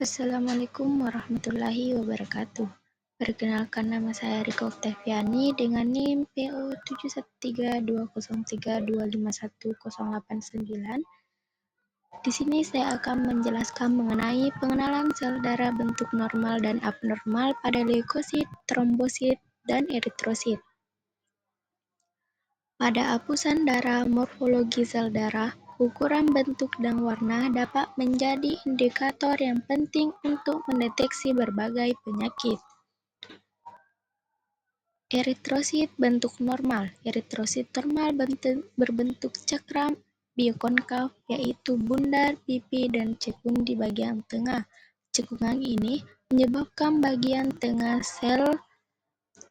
Assalamualaikum warahmatullahi wabarakatuh. Perkenalkan, nama saya Rika Oktaviani dengan NIM PO7132032510889. Di sini saya akan menjelaskan mengenai pengenalan sel darah bentuk normal dan abnormal pada leukosit, trombosit, dan eritrosit. Pada apusan darah, morfologi sel darah, ukuran bentuk dan warna dapat menjadi indikator yang penting untuk mendeteksi berbagai penyakit. Eritrosit bentuk normal. Eritrosit normal berbentuk cakram biokonkav, yaitu bundar, pipi, dan cekung di bagian tengah. Cekungan ini menyebabkan bagian tengah sel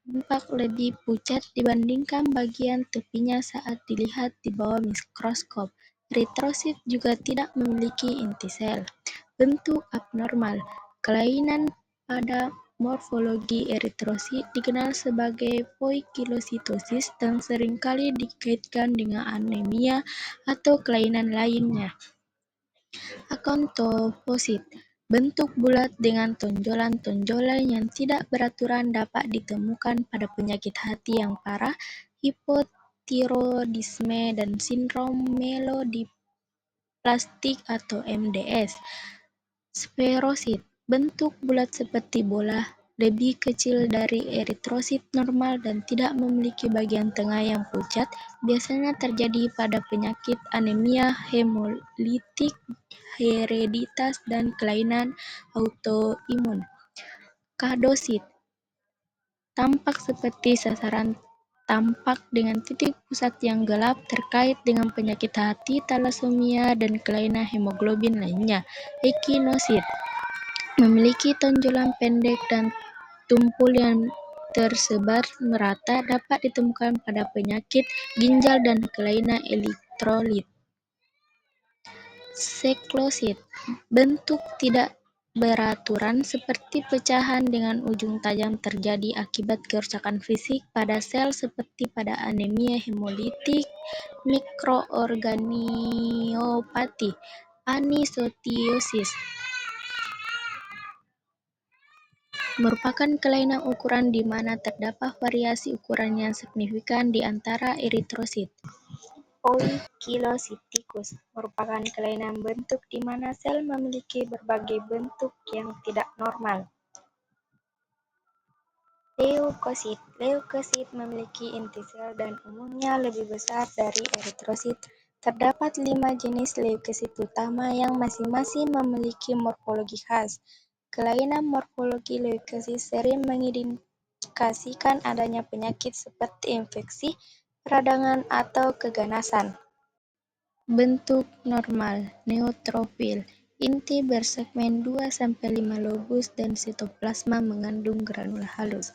tampak lebih pucat dibandingkan bagian tepinya saat dilihat di bawah mikroskop. Eritrosit juga tidak memiliki inti sel. Bentuk abnormal. Kelainan pada morfologi eritrosit dikenal sebagai poikilositosis dan seringkali dikaitkan dengan anemia atau kelainan lainnya. Akontofosit. Bentuk bulat dengan tonjolan-tonjolan yang tidak beraturan dapat ditemukan pada penyakit hati yang parah, hipotiroidisme, dan sindrom mielodiplastik atau MDS. Sferosit. Bentuk bulat seperti bola, lebih kecil dari eritrosit normal dan tidak memiliki bagian tengah yang pucat, biasanya terjadi pada penyakit anemia hemolitik, hereditas, dan kelainan autoimun. Kadosit. Tampak seperti sasaran tampak dengan titik pusat yang gelap terkait dengan penyakit hati, talasemia, dan kelainan hemoglobin lainnya. Ekinosit. Memiliki tonjolan pendek dan tumpul yang tersebar merata, dapat ditemukan pada penyakit ginjal dan kelainan elektrolit. Seklosit. Bentuk tidak beraturan seperti pecahan dengan ujung tajam terjadi akibat kerusakan fisik pada sel seperti pada anemia hemolitik, mikroorganiopati, anisotiosis. Merupakan kelainan ukuran di mana terdapat variasi ukuran yang signifikan di antara eritrosit. Poikilositikus merupakan kelainan bentuk di mana sel memiliki berbagai bentuk yang tidak normal. Leukosit. Leukosit memiliki inti sel dan umumnya lebih besar dari eritrosit. Terdapat 5 jenis leukosit utama yang masing-masing memiliki morfologi khas. Kelainan morfologi leukosit sering mengindikasikan adanya penyakit seperti infeksi, peradangan, atau keganasan. Bentuk normal. Neutrofil. Inti bersegmen 2-5 lobus dan sitoplasma mengandung granula halus.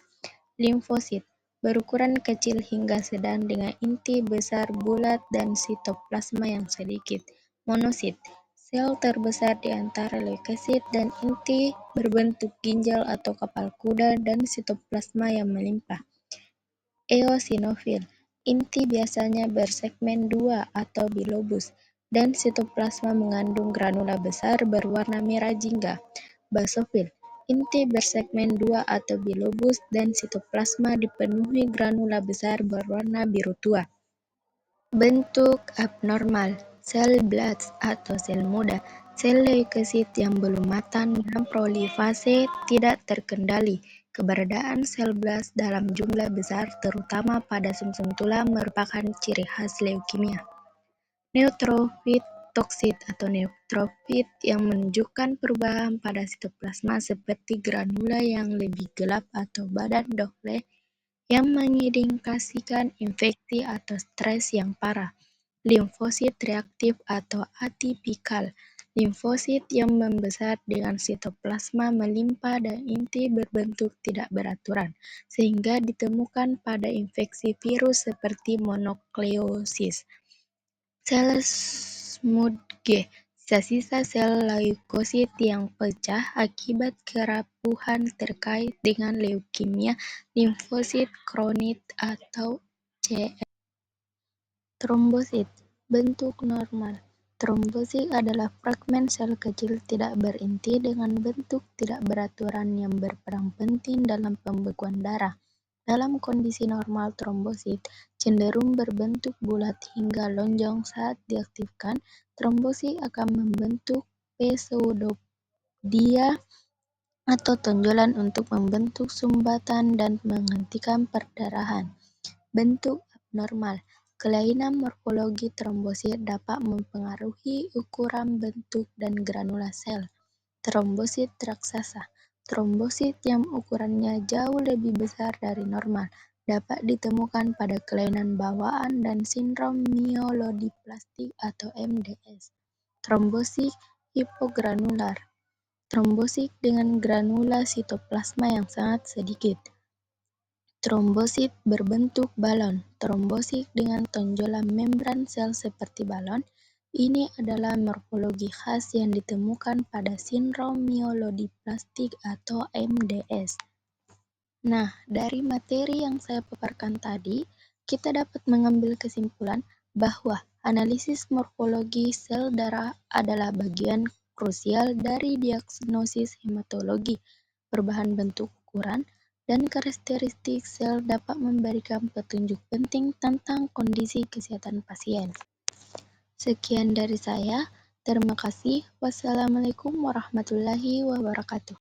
Limfosit. Berukuran kecil hingga sedang dengan inti besar bulat dan sitoplasma yang sedikit. Monosit. Sel terbesar di antara leukosit dan inti berbentuk ginjal atau kapal kuda dan sitoplasma yang melimpah. Eosinofil. Inti biasanya bersegmen 2 atau bilobus, dan sitoplasma mengandung granula besar berwarna merah jingga. Basofil. Inti bersegmen 2 atau bilobus dan sitoplasma dipenuhi granula besar berwarna biru tua. Bentuk abnormal. Sel blast atau sel muda. Sel leukosit yang belum matang dan proliferasi tidak terkendali. Keberadaan sel blast dalam jumlah besar, terutama pada sumsum tulang, merupakan ciri khas leukemia. Neutrofit toksit atau neutrofit yang menunjukkan perubahan pada sitoplasma seperti granula yang lebih gelap atau badan doble yang mengindikasikan infeksi atau stres yang parah. Limfosit reaktif atau atipikal. Limfosit yang membesar dengan sitoplasma melimpah dan inti berbentuk tidak beraturan, sehingga ditemukan pada infeksi virus seperti monokleosis. Sel Schmuck. Sisa-sisa sel leukosit yang pecah akibat kerapuhan terkait dengan leukemia limfosit kronik atau CL. Trombosit. Bentuk normal. Trombosit adalah fragmen sel kecil tidak berinti dengan bentuk tidak beraturan yang berperan penting dalam pembekuan darah. Dalam kondisi normal, trombosit cenderung berbentuk bulat hingga lonjong. Saat diaktifkan, trombosit akan membentuk pseudopodia atau tonjolan untuk membentuk sumbatan dan menghentikan perdarahan. Bentuk abnormal. Kelainan morfologi trombosit dapat mempengaruhi ukuran, bentuk, dan granula sel. Trombosit raksasa. Trombosit yang ukurannya jauh lebih besar dari normal dapat ditemukan pada kelainan bawaan dan sindrom myelodiplastik atau MDS. Trombosit hipogranular. Trombosit dengan granula sitoplasma yang sangat sedikit. Trombosit berbentuk balon. Trombosit dengan tonjolan membran sel seperti balon. Ini adalah morfologi khas yang ditemukan pada sindrom myelodiplastik atau MDS. Nah, dari materi yang saya paparkan tadi, kita dapat mengambil kesimpulan bahwa analisis morfologi sel darah adalah bagian krusial dari diagnosis hematologi. Perubahan bentuk, ukuran, dan karakteristik sel dapat memberikan petunjuk penting tentang kondisi kesehatan pasien. Sekian dari saya. Terima kasih. Wassalamualaikum warahmatullahi wabarakatuh.